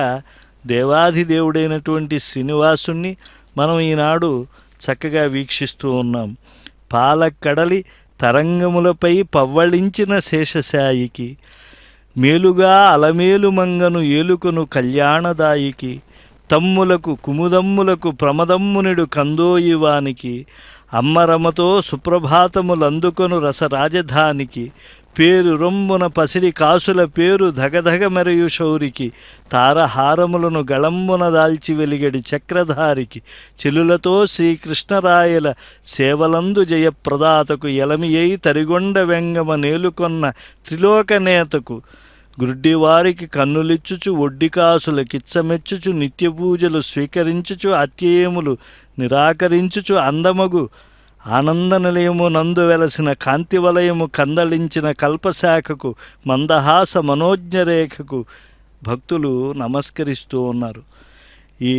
Speaker 3: దేవాధిదేవుడైనటువంటి శ్రీనివాసుణ్ణి మనం ఈనాడు చక్కగా వీక్షిస్తూ ఉన్నాం. పాలకడలి తరంగములపై పవ్వళించిన శేషశాయికి మేలుగా అలమేలు మంగను ఏలుకొను కళ్యాణదాయికి తమ్ములకు కుముదమ్ములకు ప్రమదమ్మునుడు కందోయివానికి అమ్మరమతో సుప్రభాతములందుకొను రసరాజధానికి పేరు రొమ్మున పసిడి కాసుల పేరు ధగధగ మెరయు శౌరికి తారహారములను గళంబున దాల్చి వెలిగడి చక్రధారికి చెలులతో శ్రీకృష్ణరాయల సేవలందు జయప్రదాతకు ఎలమియై తరిగొండ వెంగమ నేలుకొన్న త్రిలోకనేతకు గుడ్డివారికి కన్నులిచ్చుచు ఒడ్డికాసుల కిచ్చమెచ్చుచు నిత్యపూజలు స్వీకరించుచు అత్యయములు నిరాకరించుచు అందమగు ఆనంద నిలయము నందు వెలసిన కాంతివలయము కందళించిన కల్పశాఖకు మందహాస మనోజ్ఞరేఖకు భక్తులు నమస్కరిస్తూ ఉన్నారు. ఈ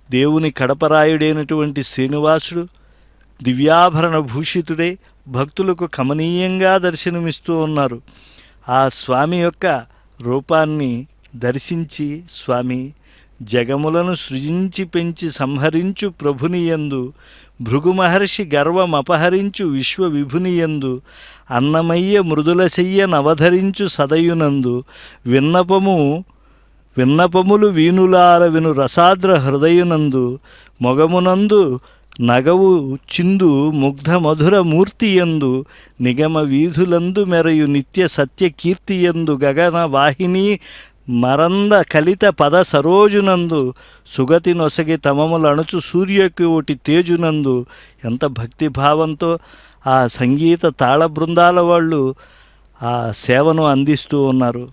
Speaker 3: దేవుని కడపరాయుడైనటువంటి శ్రీనివాసుడు దివ్యాభరణ భూషితుడై భక్తులకు కమనీయంగా దర్శనమిస్తూ ఉన్నారు. ఆ స్వామి యొక్క రూపాన్ని దర్శించి స్వామి జగములను సృజించి పెంచి సంహరించు ప్రభునియందు భృగు మహర్షి గర్వమపహరించు విశ్వవిభునియందు అన్నమయ్య మృదులశయ్య నవధరించు సదయునందు విన్నపములు వీనులార విను రసాద్ర హృదయునందు మొగమునందు నగవు చిందు ముగ్ధ మధుర మూర్తియందు నిగమ వీధులందు మెరయు నిత్య సత్య కీర్తియందు గగన వాహిని మరంద కలిత పద సరోజునందు సుగతి నొసగి తమములణుచు సూర్యకోటి తేజునందు ఎంత భక్తిభావంతో ఆ సంగీత తాళ బృందాల వాళ్ళు ఆ సేవను అందిస్తూ ఉన్నారు.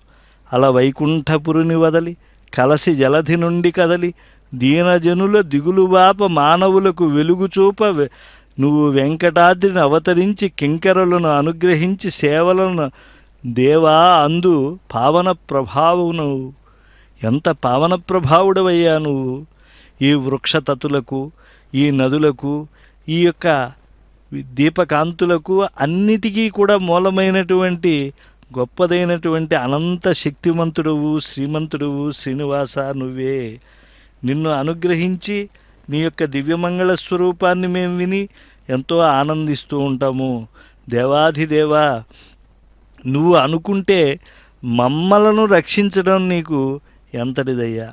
Speaker 3: అలా వైకుంఠపురుని వదలి కలసి జలధి నుండి కదలి దీనజనుల దిగులువాప మానవులకు వెలుగుచూప నువ్వు వెంకటాద్రిని అవతరించి కింకరులను అనుగ్రహించి సేవలను దేవా అందు పావన ప్రభావును. ఎంత పావన ప్రభావుడవయ్యా నువ్వు! ఈ వృక్షతతులకు, ఈ నదులకు, ఈ యొక్క దీపకాంతులకు అన్నిటికీ కూడా మూలమైనటువంటి గొప్పదైనటువంటి అనంత శక్తిమంతుడువు శ్రీమంతుడువు శ్రీనివాస నువ్వే. నిన్ను అనుగ్రహించి నీ యొక్క దివ్యమంగళ స్వరూపాన్ని మేము విని ఎంతో ఆనందిస్తూ ఉంటాము. దేవాధిదేవా, నువ్వు అనుకుంటే మమ్మలను రక్షించడం నీకు ఎంతటిదయ్యా!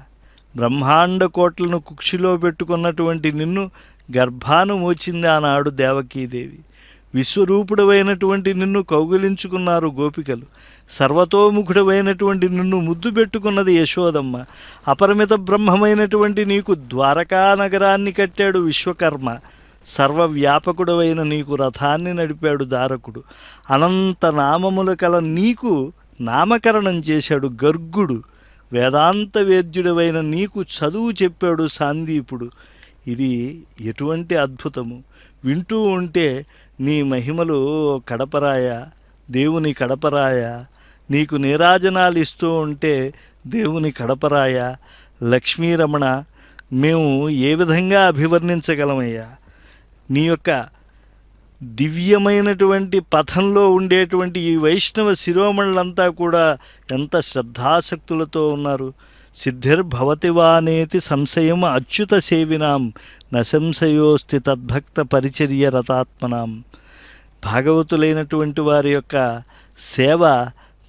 Speaker 3: బ్రహ్మాండ కోట్లను కుక్షిలో పెట్టుకున్నటువంటి నిన్ను గర్భాను మోచింది ఆనాడు దేవకీదేవి. విశ్వరూపుడవైనటువంటి నిన్ను కౌగిలించుకున్నారు గోపికలు. సర్వతోముఖుడవైనటువంటి నిన్ను ముద్దు పెట్టుకున్నది యశోదమ్మ. అపరిమిత బ్రహ్మమైనటువంటి నీకు ద్వారకా నగరాన్ని కట్టాడు విశ్వకర్మ. సర్వవ్యాపకుడవైన నీకు రథాన్ని నడిపాడు దారకుడు. అనంత నామములు కల నీకు నామకరణం చేశాడు గర్గుడు. వేదాంత వేద్యుడవైన నీకు చదువు చెప్పాడు సాందీపుడు. ఇది ఎటువంటి అద్భుతము! వింటూ ఉంటే నీ మహిమలు కడపరాయ, దేవుని కడపరాయ, నీకు నీరాజనాలు ఇస్తూ ఉంటే దేవుని కడపరాయ, లక్ష్మీరమణ, మేము ఏ విధంగా అభివర్ణించగలమయ్యా? నీ యొక్క దివ్యమైనటువంటి పథంలో ఉండేటువంటి ఈ వైష్ణవ శిరోమణులంతా కూడా ఎంత శ్రద్ధాసక్తులతో ఉన్నారు. సిద్ధిర్భవతి వానేతి సంశయం అచ్యుత సేవినాం నశంశయోస్తి తద్భక్త పరిచర్య రతాత్మనాం. భాగవతులైనటువంటి వారి యొక్క సేవ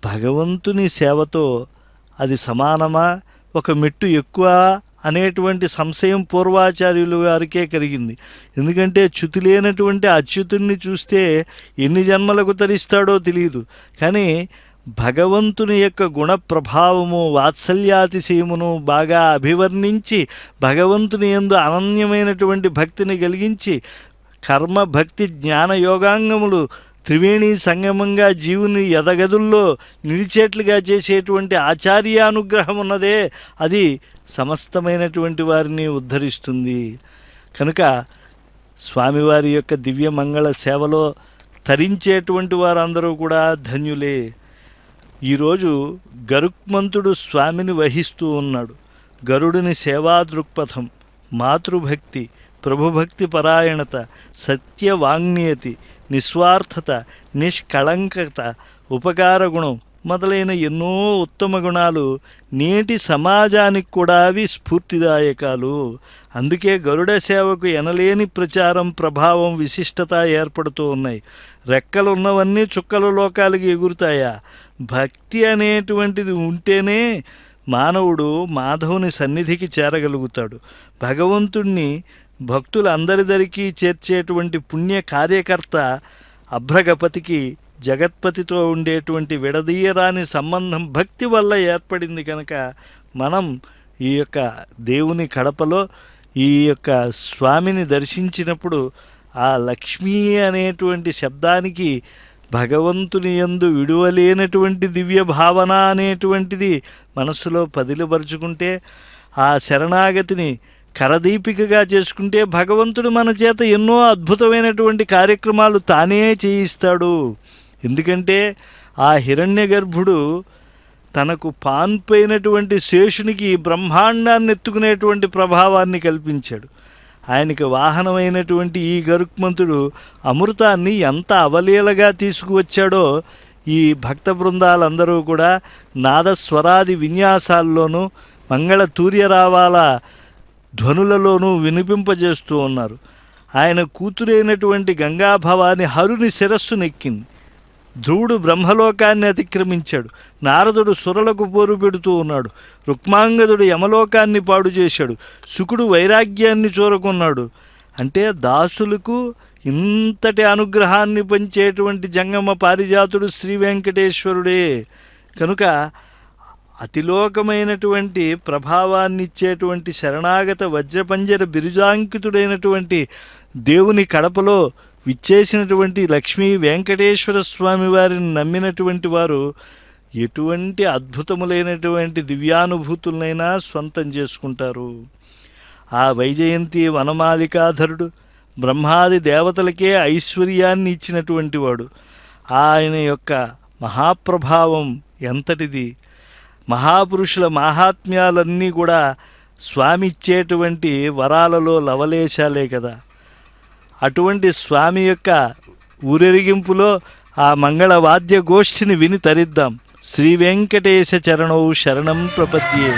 Speaker 3: భగవంతుని సేవతో అది సమానమా, ఒక మెట్టు ఎక్కువ అనేటువంటి సంశయం పూర్వాచార్యులు వారికే కలిగింది. ఎందుకంటే చ్యుతి లేనటువంటి అచ్యుతుణ్ణి చూస్తే ఎన్ని జన్మలకు తరిస్తాడో తెలియదు. కానీ భగవంతుని యొక్క గుణ ప్రభావము, వాత్సల్యాతిశయమును బాగా అభివర్ణించి భగవంతుని యందు అనన్యమైనటువంటి భక్తిని కలిగించి కర్మ భక్తి జ్ఞాన యోగాంగములు త్రివేణి సంగమంగా జీవుని ఎదగదుల్లో నిలిచేట్లుగా చేసేటువంటి ఆచార్యానుగ్రహం ఉన్నదే, అది సమస్తమైనటువంటి వారిని ఉద్ధరిస్తుంది. కనుక స్వామివారి యొక్క దివ్య మంగళ సేవలో తరించేటువంటి వారందరూ కూడా ధన్యులే. ఈరోజు గరుక్మంతుడు స్వామిని వహిస్తూ ఉన్నాడు. గరుడిని సేవా దృక్పథం, మాతృభక్తి, ప్రభుభక్తి పరాయణత, సత్యవాంగ్నియతి, నిస్వార్థత, నిష్కళంకత, ఉపకార గుణం మొదలైన ఎన్నో ఉత్తమ గుణాలు నేటి సమాజానికి కూడా అవి స్ఫూర్తిదాయకాలు. అందుకే గరుడ సేవకు ఎనలేని ప్రచారం, ప్రభావం, విశిష్టత ఏర్పడుతూ ఉన్నాయి. రెక్కలున్నవన్నీ చుక్కల లోకాలకి ఎగురుతాయా? భక్తి అనేటువంటిది ఉంటేనే మానవుడు మాధవుని సన్నిధికి చేరగలుగుతాడు. భగవంతుణ్ణి భక్తులందరిదరికీ చేర్చేటువంటి పుణ్య కార్యకర్త అభ్రగపతికి జగత్పతితో ఉండేటువంటి విడదీయరాని సంబంధం భక్తి వల్ల ఏర్పడింది. కనుక మనం ఈ యొక్క దేవుని కడపలో ఈ యొక్క స్వామిని దర్శించినప్పుడు ఆ లక్ష్మీ అనేటువంటి శబ్దానికి భగవంతుని యందు విడువలేనటువంటి దివ్య భావన అనేటువంటిది మనస్సులో పదిలపరుచుకుంటే, ఆ శరణాగతిని కరదీపికగా చేసుకుంటే భగవంతుడు మన చేత ఎన్నో అద్భుతమైనటువంటి కార్యక్రమాలు తానే చేయిస్తాడు. ఎందుకంటే ఆ హిరణ్యగర్భుడు తనకు పాన్పైనటువంటి శేషునికి బ్రహ్మాండాన్ని ఎత్తుకునేటువంటి ప్రభావాన్ని కల్పించాడు. ఆయనకి వాహనమైనటువంటి ఈ గరుక్మంతుడు అమృతాన్ని ఎంత అవలీలగా తీసుకువచ్చాడో ఈ భక్త బృందాలందరూ కూడా నాదస్వరాది విన్యాసాల్లోనూ మంగళ తూర్యరావాల ధ్వనులలోనూ వినిపింపజేస్తూ ఉన్నారు. ఆయన కూతురైనటువంటి గంగాభవాని హరుని శిరస్సు నెక్కింది. ధ్రువుడు బ్రహ్మలోకాన్ని అతిక్రమించాడు. నారదుడు సురలకు పోరు పెడుతూ ఉన్నాడు. రుక్మాంగదుడు యమలోకాన్ని పాడు చేశాడు. శుకుడు వైరాగ్యాన్ని చూరకున్నాడు. అంటే దాసులకు ఇంతటి అనుగ్రహాన్ని పంచేటువంటి జంగమ పారిజాతుడు శ్రీ వెంకటేశ్వరుడే. కనుక అతిలోకమైనటువంటి ప్రభావాన్ని ఇచ్చేటువంటి శరణాగత వజ్రపంజర బిరుజాంకితుడైనటువంటి దేవుని కడపలో విచ్చేసినటువంటి లక్ష్మీ వెంకటేశ్వర స్వామి వారిని నమ్మినటువంటి వారు ఎటువంటి అద్భుతములైనటువంటి దివ్యానుభూతులనైనా స్వంతం చేసుకుంటారు. ఆ వైజయంతి వనమాలికాధరుడు బ్రహ్మాది దేవతలకే ఐశ్వర్యాన్ని ఇచ్చినటువంటి వాడు. ఆయన యొక్క మహాప్రభావం ఎంతటిది! మహాపురుషుల మహాత్మ్యాలన్నీ కూడా స్వామి ఇచ్చేటువంటి వరాలలో లవలేశాలే కదా. అటువంటి స్వామి యొక్క ఊరెరిగింపులో ఆ మంగళవాద్య గోష్ఠిని విని తరిద్దాం. శ్రీ వెంకటేశ చరణౌ శరణం ప్రపద్యే.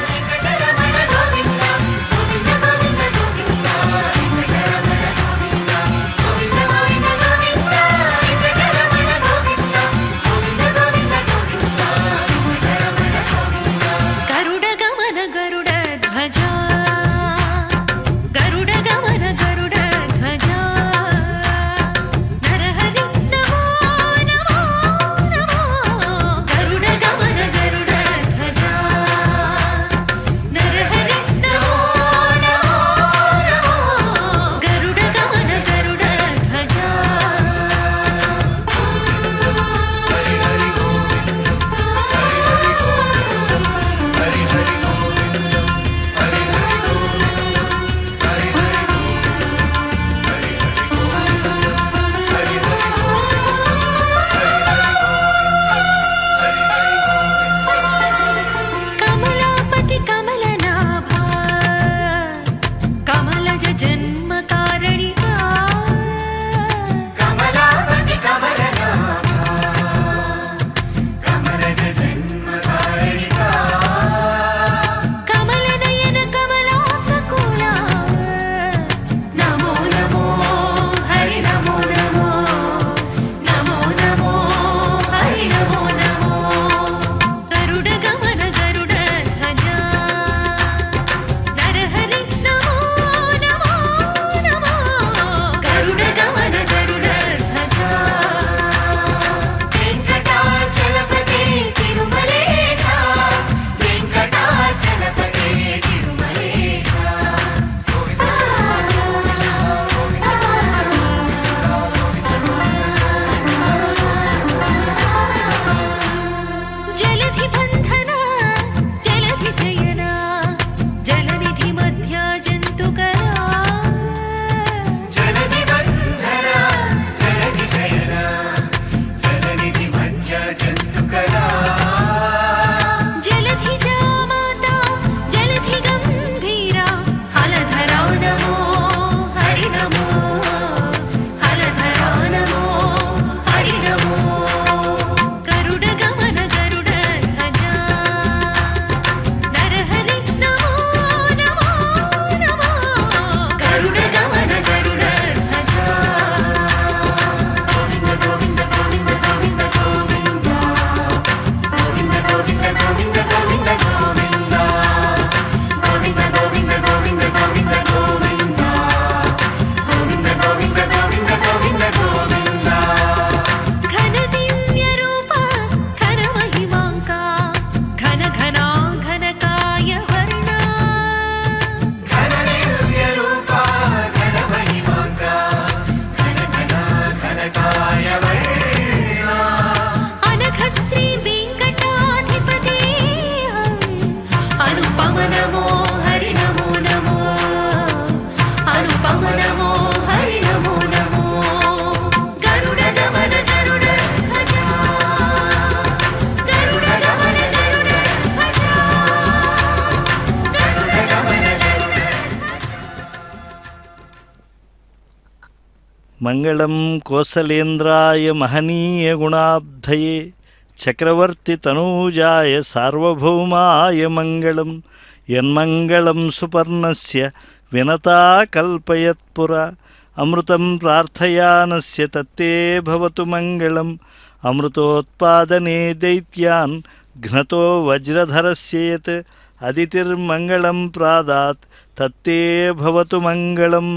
Speaker 3: మంగళం కోసలేంద్రాయ మహనీయ గుణాబ్ధయే చక్రవర్తి తనూజాయ సార్వభౌమాయ మంగళం యన్మంగళం సుపర్ణస్య వినతా కల్పయత్పురా అమృతం ప్రార్థయానస్య తత్తే భవతు మంగళం అమృతోత్పాదనే దైత్యాన్ ఘ్నతో వజ్రధరస్య యత్ అదితిర్మంగళం ప్రాదాత్ తత్తే భవతు మంగళం.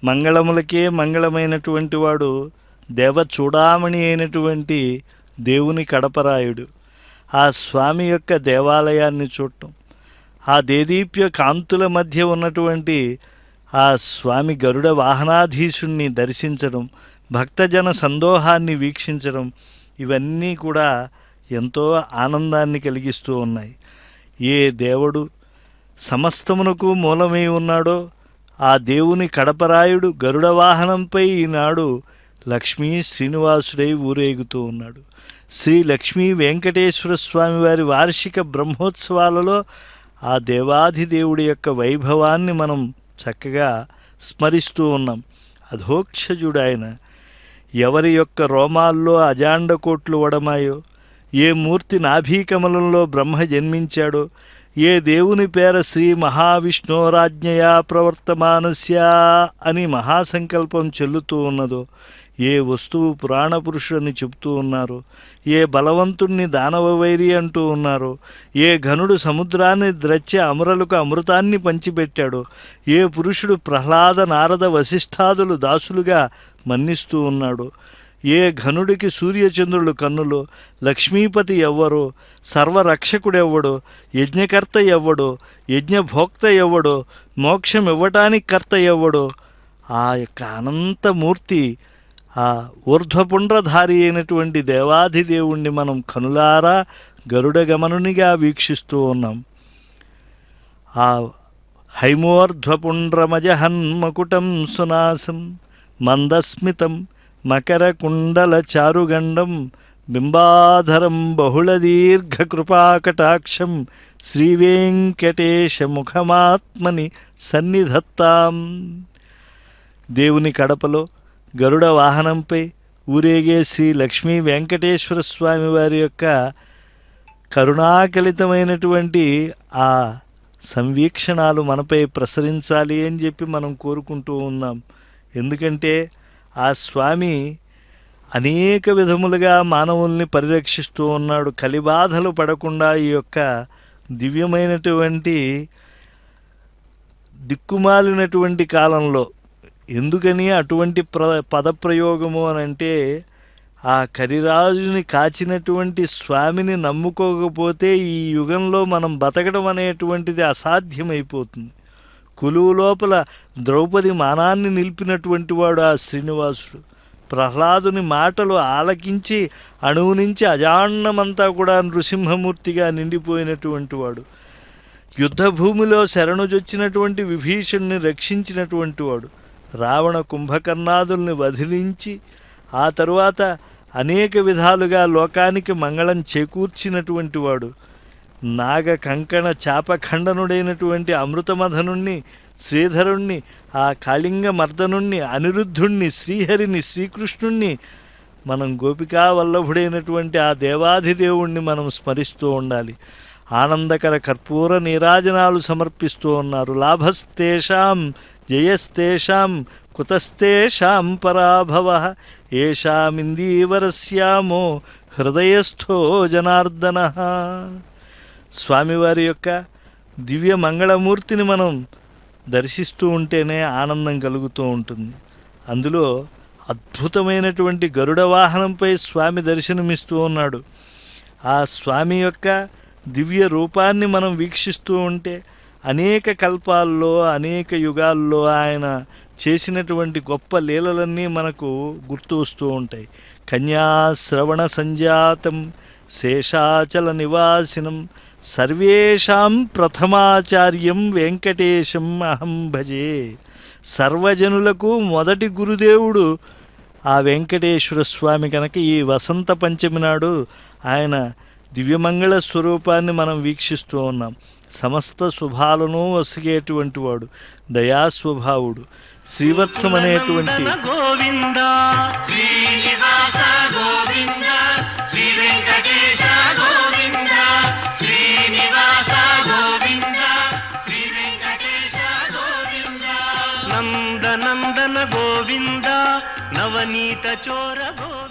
Speaker 3: మంగళములకే మంగళమైనటువంటి వాడు దేవచూడామణి అయినటువంటి దేవుని కడపరాయుడు. ఆ స్వామి యొక్క దేవాలయాన్ని చూడటం, ఆ దేదీప్య కాంతుల మధ్య ఉన్నటువంటి ఆ స్వామి గరుడ వాహనాధీశుణ్ణి దర్శించడం, భక్తజన సందోహాన్ని వీక్షించడం, ఇవన్నీ కూడా ఎంతో ఆనందాన్ని కలిగిస్తూ ఉన్నాయి. ఏ దేవుడు సమస్తమునకు మూలమై ఉన్నాడో ఆ దేవుని కడపరాయుడు గరుడ వాహనంపై ఈనాడు లక్ష్మీ శ్రీనివాసుడై ఊరేగుతూ ఉన్నాడు. శ్రీ లక్ష్మీ వెంకటేశ్వర స్వామి వారి వార్షిక బ్రహ్మోత్సవాలలో ఆ దేవాధిదేవుడి యొక్క వైభవాన్ని మనం చక్కగా స్మరిస్తూ ఉన్నాం. అధోక్షజుడు ఆయన. ఎవరి యొక్క రోమాల్లో అజాండకోట్లు వడమాయో, ఏ మూర్తి నాభీకమలంలో బ్రహ్మ జన్మించాడో, ఏ దేవుని పేర శ్రీ మహావిష్ణోరాజ్ఞయా ప్రవర్తమానస్య అని మహాసంకల్పం చెల్లుతూ ఉన్నదో, ఏ వస్తువు పురాణ పురుషుడని చెబుతూ ఉన్నారో, ఏ బలవంతుణ్ణి దానవ వైరి అంటూ ఉన్నారో, ఏ ఘనుడు సముద్రాన్ని ద్రచ్చి అమరులకు అమృతాన్ని పంచిపెట్టాడో, ఏ పురుషుడు ప్రహ్లాద నారద వశిష్ఠాదులు దాసులుగా మన్నిస్తూ ఉన్నాడో, ఏ ఘనుడికి సూర్యచంద్రులు కన్నులో, లక్ష్మీపతి ఎవ్వడో, సర్వరక్షకుడెవ్వడో, యజ్ఞకర్త ఎవ్వడో, యజ్ఞభోక్త ఎవ్వడో, మోక్షం ఇవ్వటానికి కర్త ఎవ్వడో, ఆ యొక్క అనంతమూర్తి ఆ ఊర్ధ్వపుండ్రధారి అయినటువంటి దేవాధిదేవుణ్ణి మనం కనులారా గరుడగమనునిగా వీక్షిస్తూ ఉన్నాం. ఆ హైమోర్ధ్వపుండ్రమజహన్మకుటం సునాసం మందస్మితం మకరకుండల చారుగండం బింబాధరం బహుళదీర్ఘకృపాకటాక్షం శ్రీవేంకటేశముఖమాత్మని సన్నిధత్తాం. దేవుని కడపలో గరుడ వాహనంపై ఊరేగే శ్రీ లక్ష్మీ వెంకటేశ్వర స్వామి వారి యొక్క కరుణాకలితమైనటువంటి ఆ సంవీక్షణాలు మనపై ప్రసరించాలి అని చెప్పి మనం కోరుకుంటూ ఉన్నాం. ఎందుకంటే ఆ స్వామి అనేక విధములుగా మానవుల్ని పరిరక్షిస్తూ ఉన్నాడు. కలిబాధలు పడకుండా ఈ యొక్క దివ్యమైనటువంటి దిక్కుమాలినటువంటి కాలంలో. ఎందుకని అటువంటి పదప్రయోగము అని అంటే, ఆ కరిరాజుని కాచినటువంటి స్వామిని నమ్ముకోకపోతే ఈ యుగంలో మనం బతకడం అనేటువంటిది అసాధ్యమైపోతుంది. కొలువు లోపల ద్రౌపది మానాన్ని నిలిపినటువంటి వాడు ఆ శ్రీనివాసుడు. ప్రహ్లాదుని మాటలు ఆలకించి అణువు నుంచి అజాండమంతా కూడా నృసింహమూర్తిగా నిండిపోయినటువంటి వాడు. యుద్ధభూమిలో శరణుజొచ్చినటువంటి విభీషణ్ణి రక్షించినటువంటి వాడు. రావణ కుంభకర్ణాదుల్ని వధిలించి ఆ తరువాత అనేక విధాలుగా లోకానికి మంగళం చేకూర్చినటువంటి వాడు. నాగ కంకణ చాపఖండనుడైనటువంటి అమృతమథనుణ్ణి, శ్రీధరుణ్ణి, ఆ కాళింగ మర్దనుణ్ణి, అనిరుద్ధుణ్ణి, శ్రీహరిని, శ్రీకృష్ణుణ్ణి, మనం గోపికా వల్లభుడైనటువంటి ఆ దేవాధిదేవుణ్ణి మనం స్మరిస్తూ ఉండాలి. ఆనందకర కర్పూర నీరాజనాలు సమర్పిస్తూ ఉన్నారు. లాభస్తేషాం జయస్తేషాం కుతస్తేషాం పరాభవ ఏషామిందీవరస్యామో హృదయస్థో జనార్దన. స్వామివారి యొక్క దివ్య మంగళమూర్తిని మనం దర్శిస్తూ ఉంటేనే ఆనందం కలుగుతూ ఉంటుంది. అందులో అద్భుతమైనటువంటి గరుడ వాహనంపై స్వామి దర్శనమిస్తూ ఉన్నాడు. ఆ స్వామి యొక్క దివ్య రూపాన్ని మనం వీక్షిస్తూ ఉంటే అనేక కల్పాల్లో, అనేక యుగాల్లో ఆయన చేసినటువంటి గొప్ప లీలలన్నీ మనకు గుర్తు వస్తూ ఉంటాయి. కన్యాశ్రవణ సంజాతం శేషాచల నివాసినం సర్వేషాం ప్రథమాచార్యం వెంకటేశం అహం భజే. సర్వజనులకు మొదటి గురుదేవుడు ఆ వెంకటేశ్వర స్వామి. కనుక ఈ వసంత పంచమి నాడు ఆయన దివ్యమంగళ స్వరూపాన్ని మనం వీక్షిస్తూ ఉన్నాం. సమస్త శుభాలను వసిగేటువంటి వాడు, దయాస్వభావుడు. శ్రీవత్సం అనేటువంటి
Speaker 1: గోవింద శ్రీనివాస గోవింద శ్రీ వెంకటేశ గోవింద శ్రీనివాస గోవింద శ్రీ వెంకటేశ గోవింద నందనందన గోవింద నవనీత చోర గోవింద